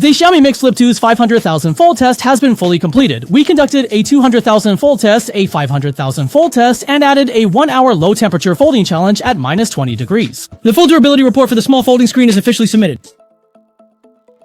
The Xiaomi Mi MIX FLIP 2's 500,000 fold test has been fully completed. We conducted a 200,000 fold test, a 500,000 fold test, and added a 1-hour low temperature folding challenge at -20 degrees. The full durability report for the small folding screen is officially submitted.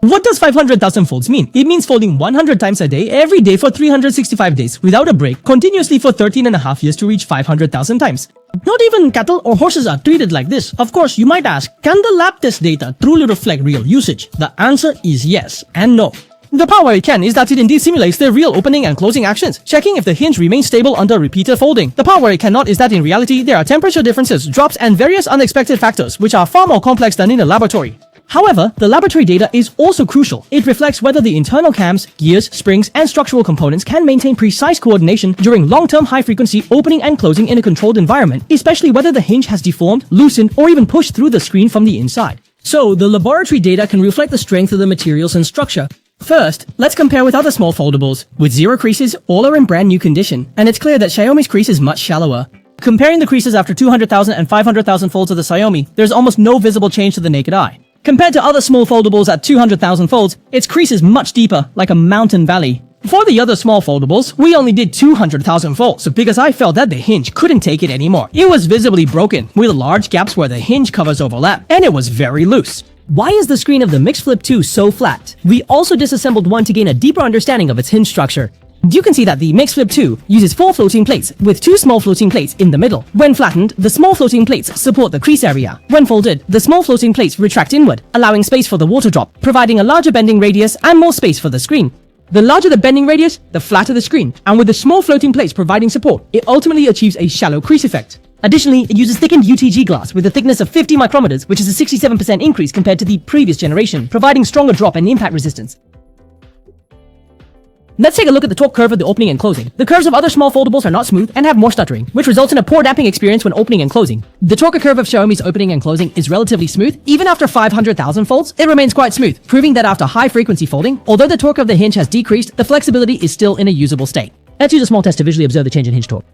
What does 500,000 folds mean? It means folding 100 times a day, every day for 365 days, without a break, continuously for 13.5 years to reach 500,000 times. Not even cattle or horses are treated like this. Of course, you might ask, can the lab test data truly reflect real usage? The answer is yes and no. The power it can is that it indeed simulates the real opening and closing actions, checking if the hinge remains stable under repeated folding. The power it cannot is that in reality, there are temperature differences, drops, and various unexpected factors, which are far more complex than in a laboratory. However, the laboratory data is also crucial. It reflects whether the internal cams, gears, springs, and structural components can maintain precise coordination during long-term high-frequency opening and closing in a controlled environment, especially whether the hinge has deformed, loosened, or even pushed through the screen from the inside. So, the laboratory data can reflect the strength of the materials and structure. First, let's compare with other small foldables. With zero creases, all are in brand new condition, and it's clear that Xiaomi's crease is much shallower. Comparing the creases after 200,000 and 500,000 folds of the Xiaomi, there's almost no visible change to the naked eye. Compared to other small foldables at 200,000 folds, its crease is much deeper, like a mountain valley. For the other small foldables, we only did 200,000 folds, because I felt that the hinge couldn't take it anymore. It was visibly broken, with large gaps where the hinge covers overlap, and it was very loose. Why is the screen of the Mi MIX FLIP 2 so flat? We also disassembled one to gain a deeper understanding of its hinge structure. You can see that the Mi MIX FLIP 2 uses 4 floating plates, with 2 small floating plates in the middle. When flattened, the small floating plates support the crease area. When folded, the small floating plates retract inward, allowing space for the water drop, providing a larger bending radius and more space for the screen. The larger the bending radius, the flatter the screen, and with the small floating plates providing support, it ultimately achieves a shallow crease effect. Additionally, it uses thickened UTG glass with a thickness of 50 micrometers, which is a 67% increase compared to the previous generation, providing stronger drop and impact resistance. Let's take a look at the torque curve of the opening and closing. The curves of other small foldables are not smooth and have more stuttering, which results in a poor damping experience when opening and closing. The torque curve of Xiaomi's opening and closing is relatively smooth. Even after 500,000 folds, it remains quite smooth, proving that after high-frequency folding, although the torque of the hinge has decreased, the flexibility is still in a usable state. Let's use a small test to visually observe the change in hinge torque.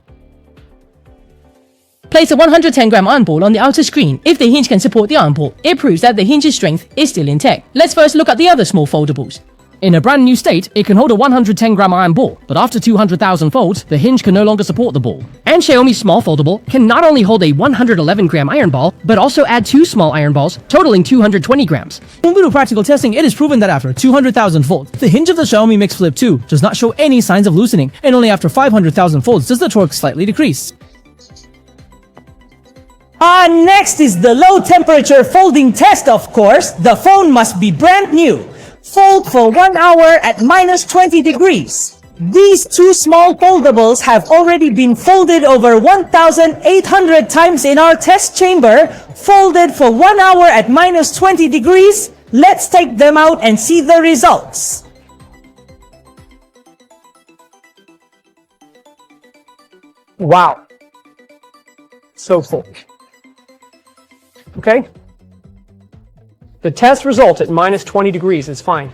Place a 110-gram iron ball on the outer screen. If the hinge can support the iron ball, it proves that the hinge's strength is still intact. Let's first look at the other small foldables. In a brand new state, it can hold a 110-gram iron ball, but after 200,000 folds, the hinge can no longer support the ball. And Xiaomi's small foldable can not only hold a 111-gram iron ball, but also add 2 small iron balls, totaling 220 grams. When we do practical testing, it is proven that after 200,000 folds, the hinge of the Xiaomi Mi MIX FLIP 2 does not show any signs of loosening, and only after 500,000 folds does the torque slightly decrease. Next is the low temperature folding test, of course. The phone must be brand new. Fold for 1 hour at -20 degrees. These 2 small foldables have already been folded over 1,800 times in our test chamber, folded for 1 hour at -20 degrees. Let's take them out and see the results. Wow. So full. Okay? The test result at -20 degrees is fine.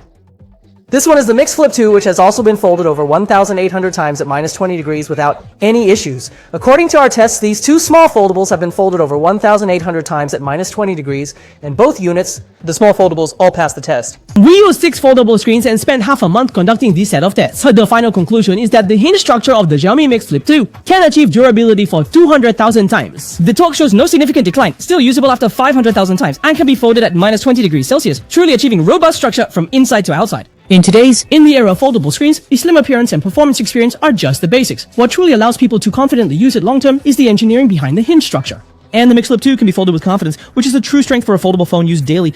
This one is the Mi MIX FLIP 2, which has also been folded over 1,800 times at -20 degrees without any issues. According to our tests, these 2 small foldables have been folded over 1,800 times at -20 degrees, and both units, the small foldables, all passed the test. We used 6 foldable screens and spent half a month conducting this set of tests. The final conclusion is that the hinge structure of the Xiaomi Mi MIX FLIP 2 can achieve durability for 200,000 times. The torque shows no significant decline, still usable after 500,000 times, and can be folded at -20 degrees Celsius, truly achieving robust structure from inside to outside. In the era of foldable screens, the slim appearance and performance experience are just the basics. What truly allows people to confidently use it long-term is the engineering behind the hinge structure. And the Mi MIX FLIP 2 can be folded with confidence, which is the true strength for a foldable phone used daily.